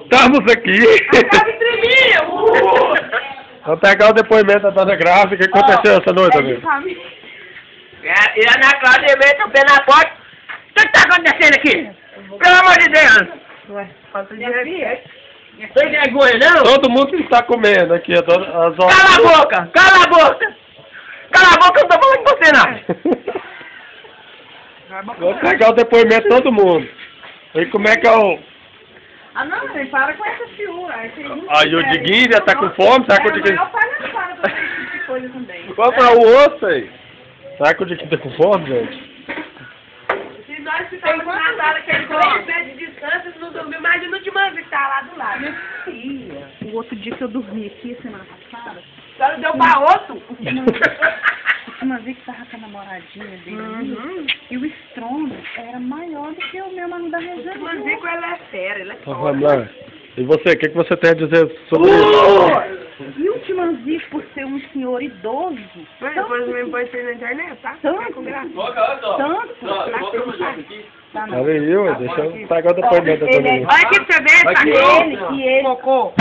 Estamos aqui. Vamos pegar o depoimento da dona Graça. O que aconteceu essa noite, amigo? E a Ana Cláudia veio o pé na porta. O que está acontecendo aqui? Pelo amor de Deus! Ué, falta de respeito. Tem vergonha, não? Todo mundo que está comendo aqui. As Cala a boca! Cala a boca! Cala a boca, eu não estou falando com você, não! Vamos pegar o depoimento de todo mundo. E como é que é o... Ah, não, mãe, para com essa figura. Aí o Diguinho já tá com fome, será que o Diguinho... Eu para com esse tipo de coisa também. Vamos para o osso aí. Será que o Diguinho tá com fome, gente? Se nós ficarmos na sala que ele 3 metros de distância, não dormiu mais de última vez que tá lá do lado. Minha filha, o outro dia que eu dormi aqui, semana passada, a senhora deu pra outro? Uma vez que tava com a namoradinha dele e o estrondo era maior do que o meu nome da região. Mas com ela é séria, ela é Então, vamos lá. E você, o que você tem a dizer sobre isso? E o Timanzi, por ser um senhor idoso... Mas depois mesmo pode ser na internet, tá? Tanto. Olha aí, deixa eu pegar o depoimento da dona. Olha aqui pra você ver, tá? Ele. Cocô.